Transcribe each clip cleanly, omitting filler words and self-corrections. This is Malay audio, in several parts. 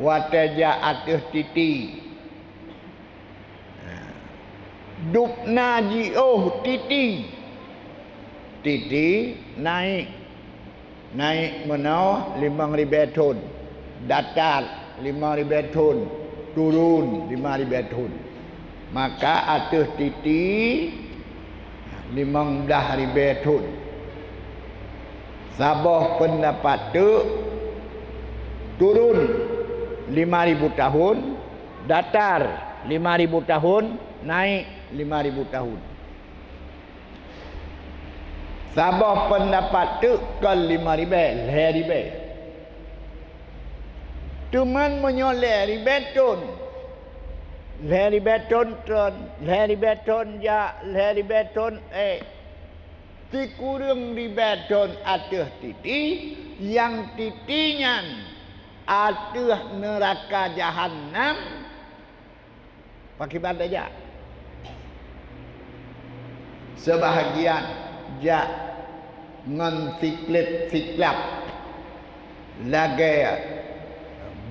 wataja atas titi. Dupna jioh titi. Titi naik menau 5,000 ton. Datar 5,000 ton. Turun 5,000 ton. Maka atas titi 15,000 ton. Sabah pendapat tu turun 5,000 tahun, datar 5,000 tahun, naik 5,000 tahun. Sabah pendapat tu ke 5,000. Cuman menyoleh ribeton. Ribeton tikurung ribeton atas titi yang titinya atas neraka Jahannam pakai banda aja. Sebahagian ja ngan siklap lagi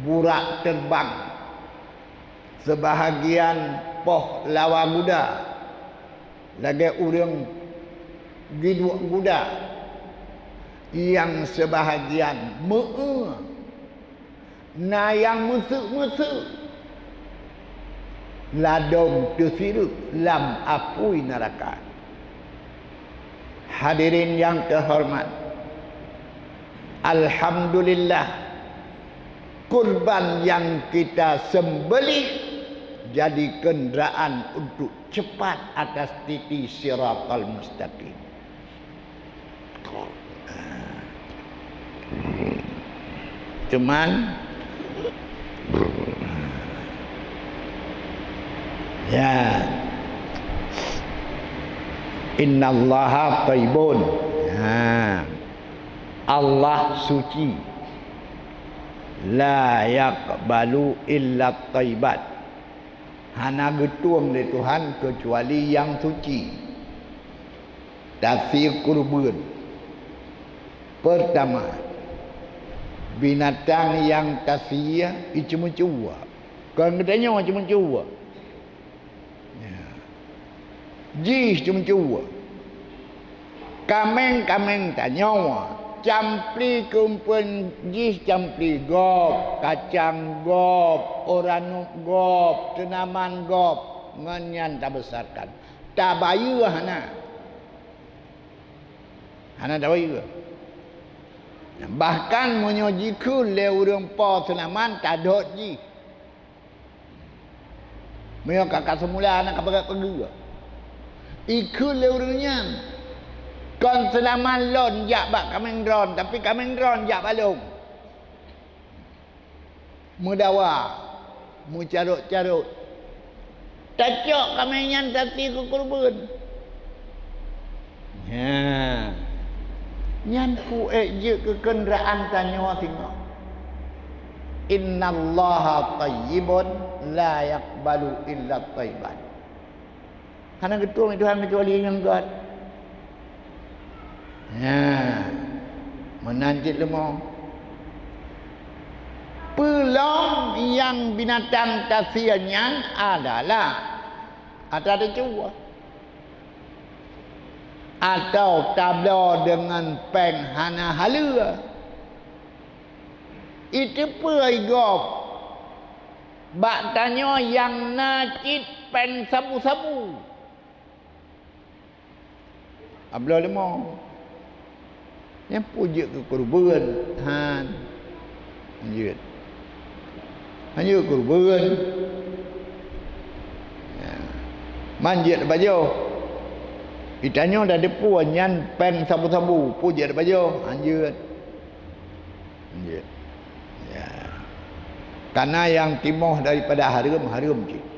burak terbang. Sebahagian poh lawa muda lagi urang giduk muda. Yang sebahagian na yang mesuk-mesuk ladong tersirup lam apui neraka. Hadirin yang terhormat, alhamdulillah kurban yang kita sembelih jadi kenderaan untuk cepat atas titi siratal mustaqim. Cuman ya innallaha thayyibun. Allah suci. La yaqbalu illa thayyibat. Hana getuang dari Tuhan kecuali yang suci. Tafsir kurban. Pertama, binatang yang tasiyah icuma-cua. Kalau katanya cuma-cua. Ya. Jis cuma-cua. Kameng tanyawa. Campli kumpul jis campli gop, kacang gop, oranuk gop, tenaman gop, nganyan tak besarkan. Tak bayu hana. Hana tak bayu. Bahkan menyojiku le urang po tenaman tak dot ji. Meo kakak semula anak kapagat pergi. Ikut le urangnya. Kon selaman lon jak bak kameng dron, tapi kameng dron jak balung. Mudawa, mu carut-carut. Tacok kamenyan tati ku kurban. Ya. Nyan ku je ke kenderaan tanyawa tengok. Innallaha tayyibun la yaqbalu illa thayyiban. Karena ketua Tuhan kecuali yang God. Ya, menanjit lemah. Pelong yang binatang tasiyahnya adalah ada cua atau tabla dengan peng hana halua. Itu perigop. Bak tanya yang nakit pen sabu-sabu. Abla lemah. Yang pujuk ke kurban lanjut kurban ya. Manjit baju ditanya dah depu nyan pen sabu-sabu pujuk baju lanjut ya. Karena yang timoh daripada haram je.